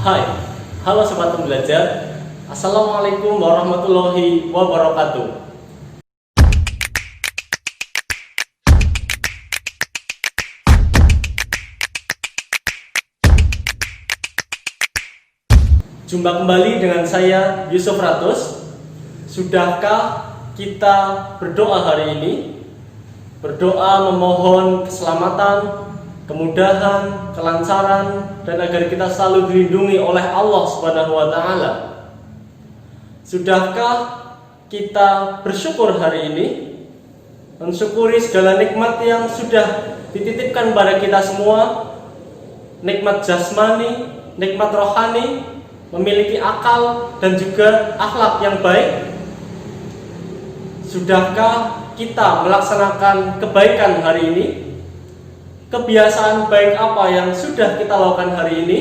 Hai, halo Sobat Pembelajar. Assalamualaikum warahmatullahi wabarakatuh. Jumpa kembali dengan saya Yusuf Ratus. Sudahkah kita berdoa hari ini? Berdoa memohon keselamatan, kemudahan, kelancaran, dan agar kita selalu dilindungi oleh Allah Subhanahu wa Ta'ala. Sudahkah kita bersyukur hari ini, mensyukuri segala nikmat yang sudah dititipkan pada kita semua, nikmat jasmani, nikmat rohani, memiliki akal dan juga akhlak yang baik? Sudahkah kita melaksanakan kebaikan hari ini? Kebiasaan baik apa yang sudah kita lakukan hari ini?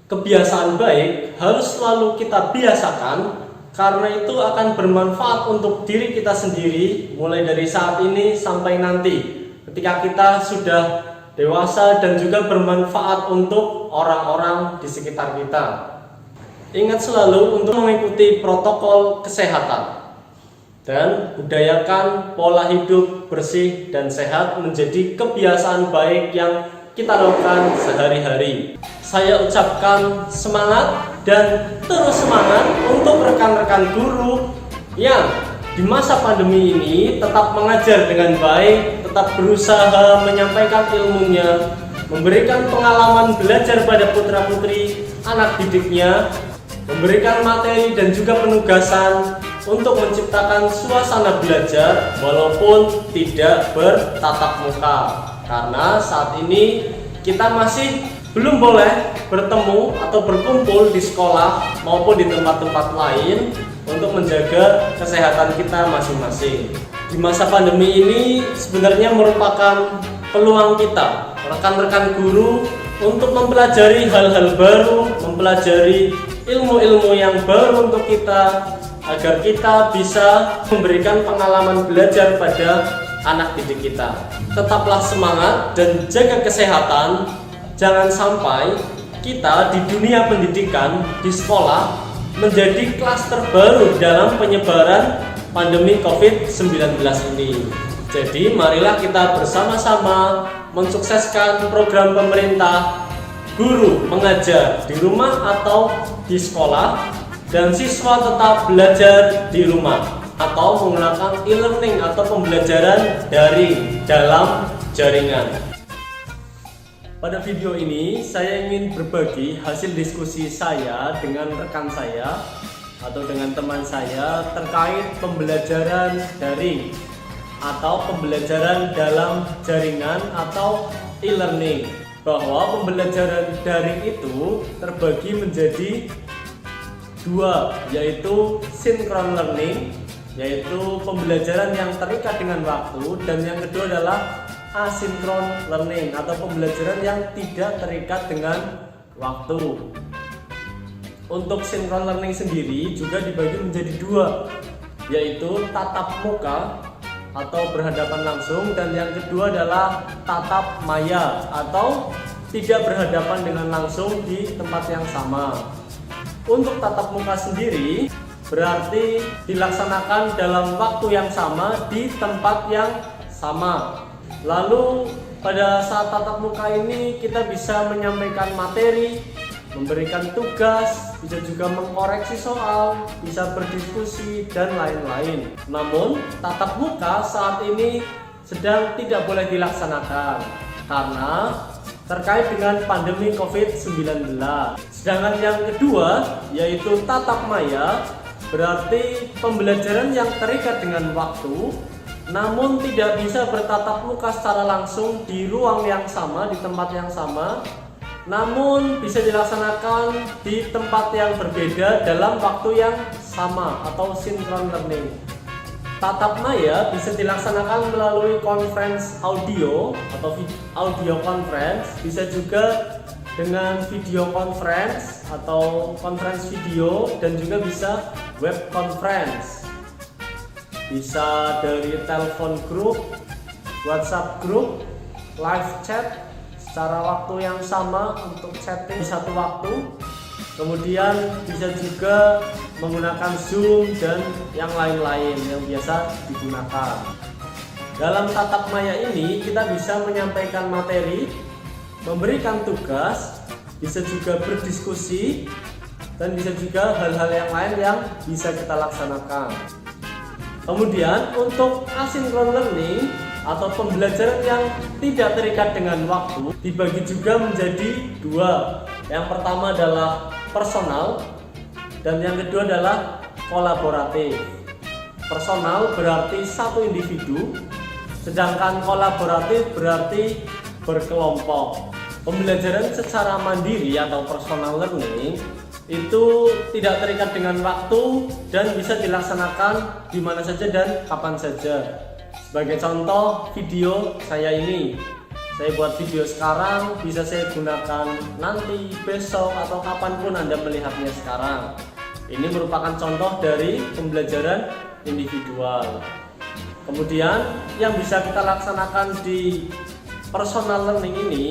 Kebiasaan baik harus selalu kita biasakan, karena itu akan bermanfaat untuk diri kita sendiri mulai dari saat ini sampai nanti ketika kita sudah dewasa, dan juga bermanfaat untuk orang-orang di sekitar kita. Ingat selalu untuk mengikuti protokol kesehatan dan budayakan pola hidup bersih dan sehat menjadi kebiasaan baik yang kita lakukan sehari-hari. Saya ucapkan semangat dan terus semangat untuk rekan-rekan guru yang di masa pandemi ini tetap mengajar dengan baik, tetap berusaha menyampaikan ilmunya, memberikan pengalaman belajar pada putra-putri anak didiknya, memberikan materi dan juga penugasan untuk menciptakan suasana belajar walaupun tidak bertatap muka. Karena saat ini kita masih belum boleh bertemu atau berkumpul di sekolah maupun di tempat-tempat lain untuk menjaga kesehatan kita masing-masing. Di masa pandemi ini sebenarnya merupakan peluang kita, rekan-rekan guru, untuk mempelajari hal-hal baru, mempelajari ilmu-ilmu yang baru untuk kita, agar kita bisa memberikan pengalaman belajar pada anak didik kita. Tetaplah semangat dan jaga kesehatan. Jangan sampai kita di dunia pendidikan, di sekolah, menjadi klaster baru dalam penyebaran pandemi COVID-19 ini. Jadi marilah kita bersama-sama mensukseskan program pemerintah guru mengajar di rumah atau di sekolah, dan siswa tetap belajar di rumah atau menggunakan e-learning atau pembelajaran daring dalam jaringan. Pada video ini saya ingin berbagi hasil diskusi saya dengan rekan saya atau dengan teman saya terkait pembelajaran daring atau pembelajaran dalam jaringan atau e-learning, bahwa pembelajaran daring itu terbagi menjadi dua, yaitu synchron learning, yaitu pembelajaran yang terikat dengan waktu, dan yang kedua adalah asynchron learning atau pembelajaran yang tidak terikat dengan waktu. Untuk synchron learning sendiri juga dibagi menjadi dua, yaitu tatap muka atau berhadapan langsung, dan yang kedua adalah tatap maya atau tidak berhadapan dengan langsung di tempat yang sama. Untuk tatap muka sendiri berarti dilaksanakan dalam waktu yang sama di tempat yang sama. Lalu pada saat tatap muka ini kita bisa menyampaikan materi, memberikan tugas, bisa juga mengkoreksi soal, bisa berdiskusi, dan lain-lain. Namun tatap muka saat ini sedang tidak boleh dilaksanakan karena terkait dengan pandemi COVID-19. Sedangkan yang kedua yaitu tatap maya, berarti pembelajaran yang terikat dengan waktu, namun tidak bisa bertatap muka secara langsung di ruang yang sama, di tempat yang sama, namun bisa dilaksanakan di tempat yang berbeda dalam waktu yang sama atau synchron learning. Tatap maya bisa dilaksanakan melalui conference audio atau audio conference, bisa juga dengan video conference atau conference video, dan juga bisa web conference. Bisa dari telepon grup, WhatsApp grup, live chat, secara waktu yang sama untuk chatting di satu waktu. Kemudian bisa juga menggunakan Zoom dan yang lain-lain yang biasa digunakan. Dalam tatap maya ini kita bisa menyampaikan materi, memberikan tugas, bisa juga berdiskusi, dan bisa juga hal-hal yang lain yang bisa kita laksanakan. Kemudian untuk asynchronous learning atau pembelajaran yang tidak terikat dengan waktu dibagi juga menjadi dua. Yang pertama adalah personal dan yang kedua adalah kolaboratif. Personal berarti satu individu, sedangkan kolaboratif berarti berkelompok. Pembelajaran secara mandiri atau personal learning itu tidak terikat dengan waktu dan bisa dilaksanakan di mana saja dan kapan saja. Sebagai contoh, video saya ini, saya buat video sekarang, bisa saya gunakan nanti, besok, atau kapanpun Anda melihatnya sekarang. Ini merupakan contoh dari pembelajaran individual. Kemudian yang bisa kita laksanakan di personal learning ini,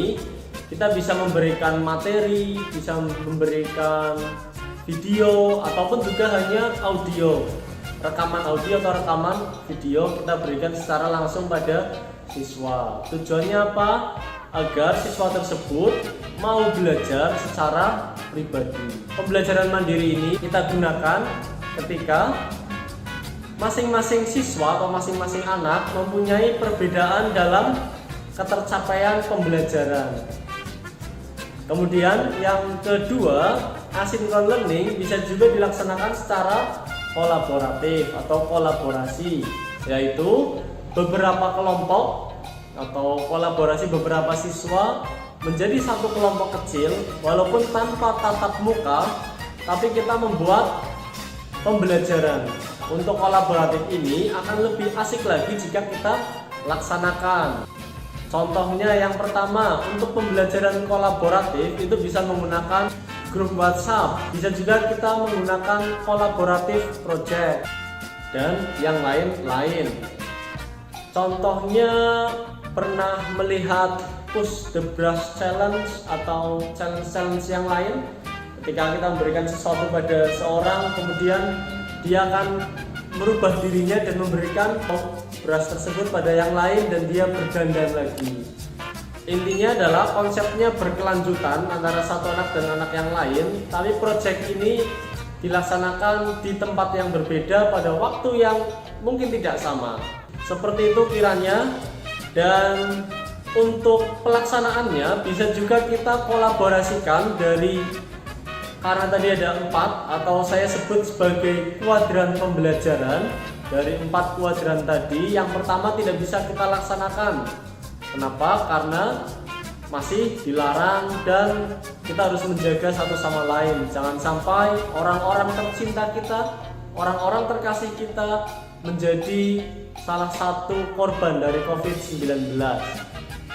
kita bisa memberikan materi, bisa memberikan video, ataupun juga hanya audio, rekaman audio atau rekaman video kita berikan secara langsung pada siswa. Tujuannya apa? Agar siswa tersebut mau belajar secara pribadi. Pembelajaran mandiri ini kita gunakan ketika masing-masing siswa atau masing-masing anak mempunyai perbedaan dalam ketercapaian pembelajaran. Kemudian yang kedua, asynchronous learning bisa juga dilaksanakan secara kolaboratif atau kolaborasi, yaitu beberapa kelompok atau kolaborasi beberapa siswa menjadi satu kelompok kecil walaupun tanpa tatap muka, tapi kita membuat pembelajaran. Untuk kolaboratif ini akan lebih asik lagi jika kita laksanakan. Contohnya yang pertama, untuk pembelajaran kolaboratif itu bisa menggunakan grup WhatsApp, bisa juga kita menggunakan kolaboratif project dan yang lain-lain. Contohnya pernah melihat push the brush challenge atau challenge yang lain, ketika kita memberikan sesuatu pada seorang, kemudian dia akan merubah dirinya dan memberikan brush tersebut pada yang lain dan dia berdandan lagi. Intinya adalah konsepnya berkelanjutan antara satu anak dan anak yang lain, tapi project ini dilaksanakan di tempat yang berbeda pada waktu yang mungkin tidak sama. Seperti itu kiranya. Dan untuk pelaksanaannya bisa juga kita kolaborasikan karena tadi ada 4 atau saya sebut sebagai kuadran pembelajaran. Dari 4 kuadran tadi, yang pertama tidak bisa kita laksanakan. Kenapa? Karena masih dilarang dan kita harus menjaga satu sama lain. Jangan sampai orang-orang tercinta kita, orang-orang terkasih kita menjadi salah satu korban dari COVID-19.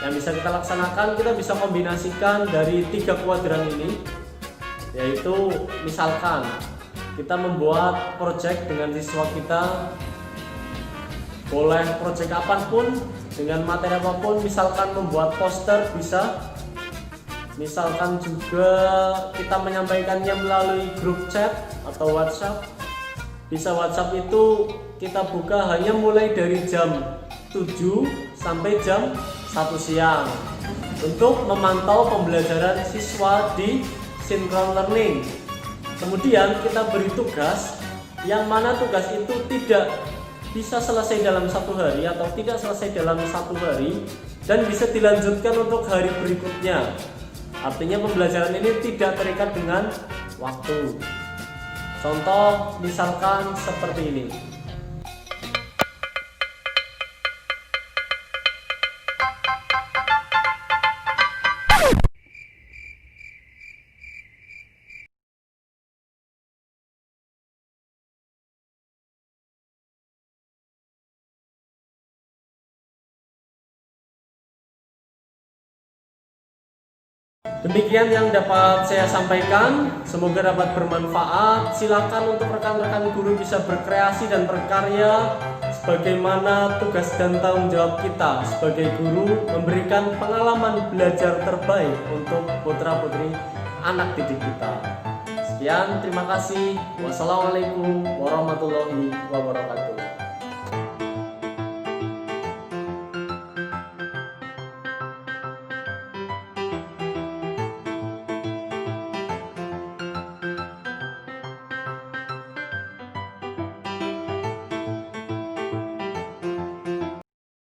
Yang bisa kita laksanakan, kita bisa kombinasikan dari 3 kuadran ini, yaitu misalkan kita membuat project dengan siswa kita, boleh project apapun dengan materi apapun, misalkan membuat poster bisa, misalkan juga kita menyampaikannya melalui grup chat atau WhatsApp. Bisa WhatsApp itu kita buka hanya mulai dari jam 7 sampai jam 1 siang untuk memantau pembelajaran siswa di synchronous learning. Kemudian kita beri tugas, yang mana tugas itu tidak bisa selesai dalam 1 hari atau tidak selesai dalam 1 hari dan bisa dilanjutkan untuk hari berikutnya. Artinya pembelajaran ini tidak terikat dengan waktu. Contoh misalkan seperti ini. Demikian yang dapat saya sampaikan, semoga dapat bermanfaat. Silakan untuk rekan-rekan guru bisa berkreasi dan berkarya bagaimana tugas dan tanggung jawab kita sebagai guru memberikan pengalaman belajar terbaik untuk putra-putri anak didik kita. Sekian, terima kasih. Wassalamualaikum warahmatullahi wabarakatuh.